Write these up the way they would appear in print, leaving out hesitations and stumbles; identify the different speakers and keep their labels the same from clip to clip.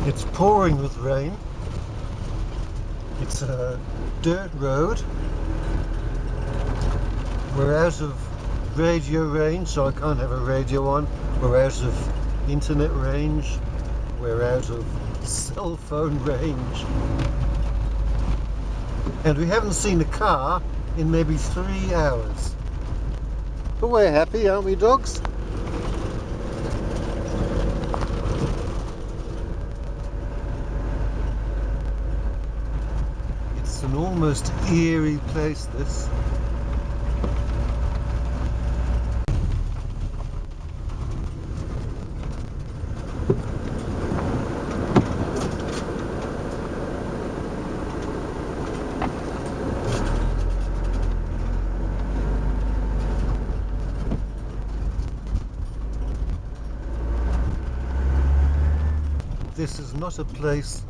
Speaker 1: It's pouring with rain. It's a dirt road. We're out of radio range, so I can't have a radio on. We're out of internet range. We're out of cell phone range. And we haven't seen a car in maybe 3 hours. But we're happy, aren't we, dogs? It's an almost eerie place, this. This is not a place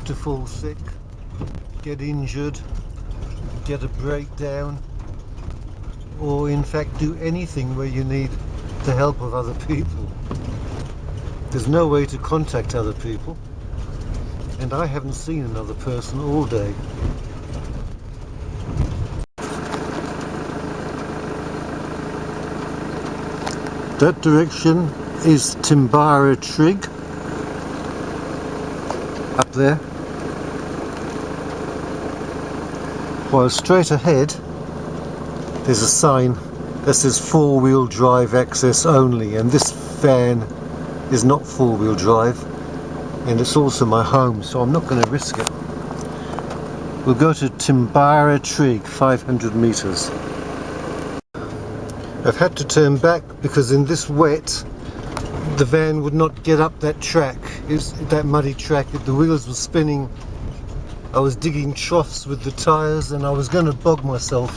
Speaker 1: to fall sick, get injured, get a breakdown, or in fact do anything where you need the help of other people. There's no way to contact other people, and I haven't seen another person all day. That direction is Timbara Trig. Up there, while straight ahead there's a sign that says 4-wheel drive access only, and this van is not 4-wheel drive, and it's also my home, so I'm not going to risk it. We'll go to Timbara Trig, 500 meters. I've had to turn back because in this wet the van would not get up that track. It's that muddy track. The wheels were spinning. I was digging troughs with the tyres and I was going to bog myself.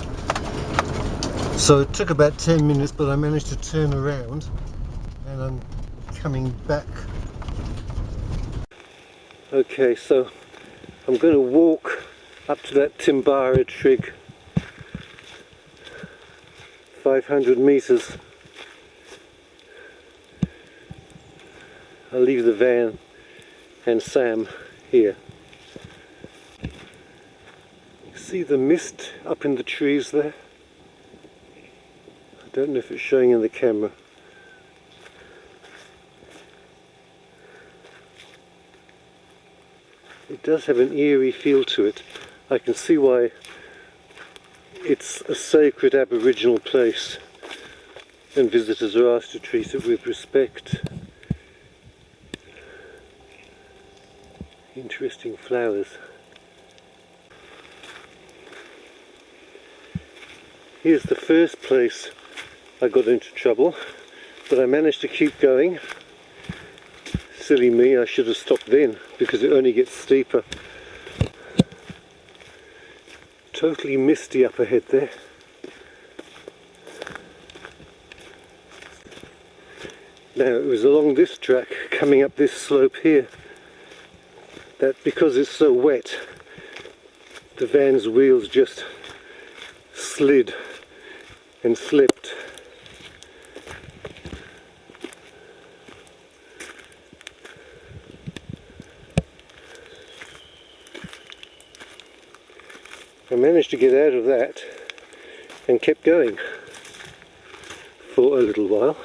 Speaker 1: So it took about 10 minutes, but I managed to turn around and I'm coming back. Okay, so I'm going to walk up to that Timbara Trig, 500 meters. I'll leave the van and Sam here. See the mist up in the trees there? I don't know if it's showing in the camera. It does have an eerie feel to it. I can see why it's a sacred Aboriginal place and visitors are asked to treat it with respect. Interesting flowers. Here's the first place I got into trouble, but I managed to keep going. Silly me, I should have stopped then because it only gets steeper. Totally misty up ahead there. Now it was along this track coming up this slope here that because it's so wet the van's wheels just slid and slipped. I managed to get out of that and kept going for a little while.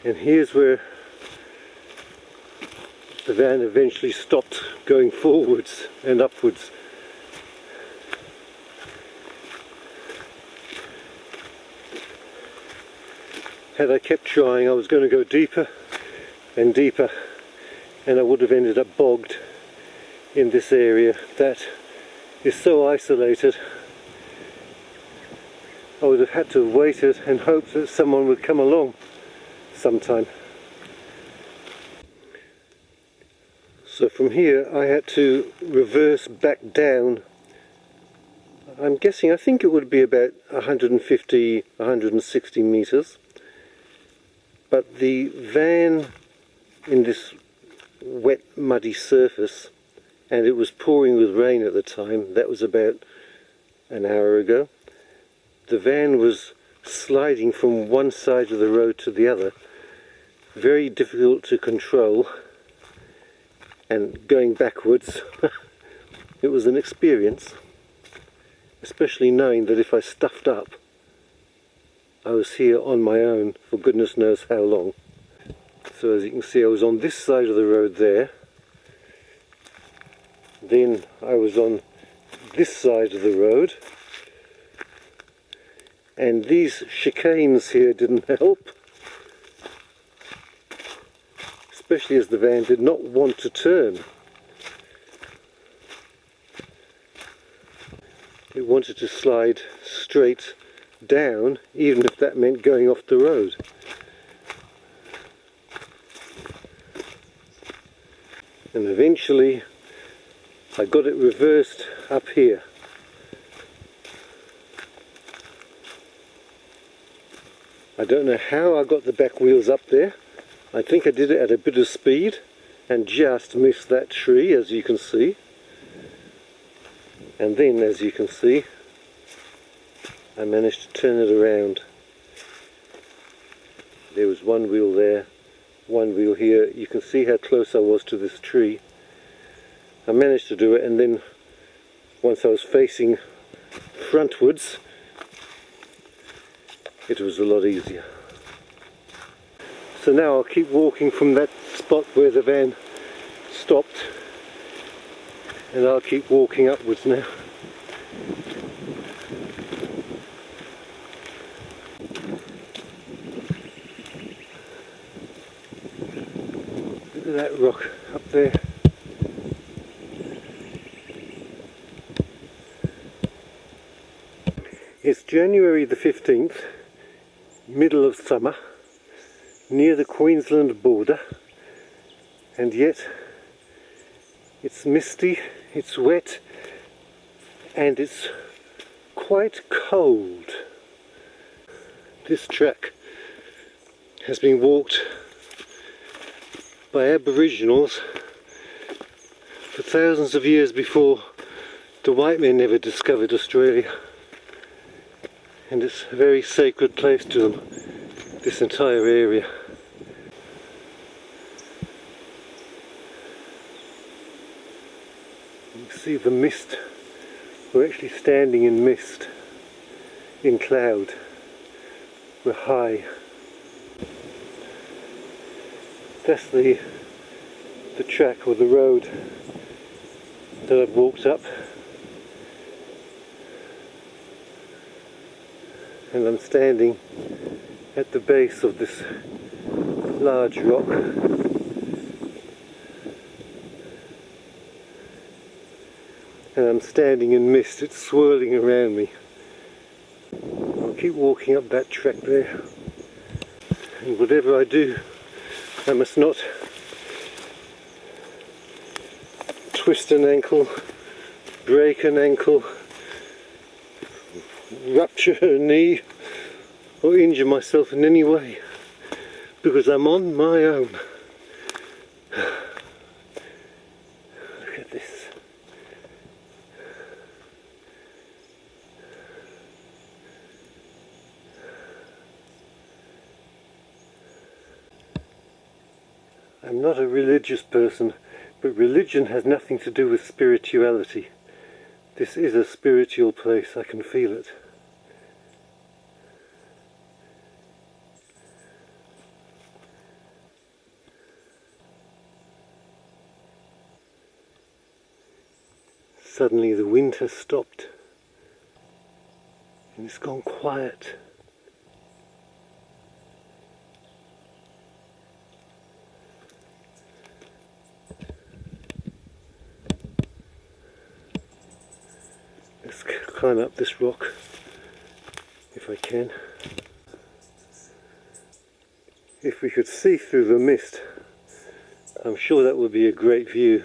Speaker 1: And here's where the van eventually stopped going forwards and upwards. Had I kept trying, I was going to go deeper and deeper, and I would have ended up bogged in this area that is so isolated. I would have had to have waited and hoped that someone would come along sometime. So from here I had to reverse back down. I'm guessing, I think it would be about 150, 160 meters. But the van in this wet, muddy surface, and it was pouring with rain at the time, that was about an hour ago, the van was sliding from one side of the road to the other, very difficult to control, and going backwards. It was an experience, especially knowing that if I stuffed up, I was here on my own for goodness knows how long. So as you can see, I was on this side of the road there, then I was on this side of the road, and these chicanes here didn't help, especially as the van did not want to turn. It wanted to slide straight down, even if that meant going off the road. And eventually I got it reversed up here. I don't know how I got the back wheels up there. I think I did it at a bit of speed and just missed that tree, as you can see. And then, as you can see, I managed to turn it around. There was one wheel there, one wheel here. You can see how close I was to this tree. I managed to do it, and then once I was facing frontwards, it was a lot easier. So now I'll keep walking from that spot where the van stopped, and I'll keep walking upwards now. Look at that rock up there. It's January the 15th, middle of summer, near the Queensland border, and yet it's misty, it's wet, and it's quite cold. This track has been walked by Aboriginals for thousands of years before the white men ever discovered Australia. And it's a very sacred place to them, this entire area. You can see the mist. We're actually standing in mist, in cloud. We're high. That's the track or the road that I've walked up. And I'm standing at the base of this large rock. And I'm standing in mist, it's swirling around me. I'll keep walking up that track there. And whatever I do, I must not twist an ankle, break an ankle, rupture a knee, or injure myself in any way, because I'm on my own. Look at this. I'm not a religious person, but religion has nothing to do with spirituality. This is a spiritual place, I can feel it. Suddenly the wind has stopped and it's gone quiet. Let's climb up this rock if I can. If we could see through the mist, I'm sure that would be a great view.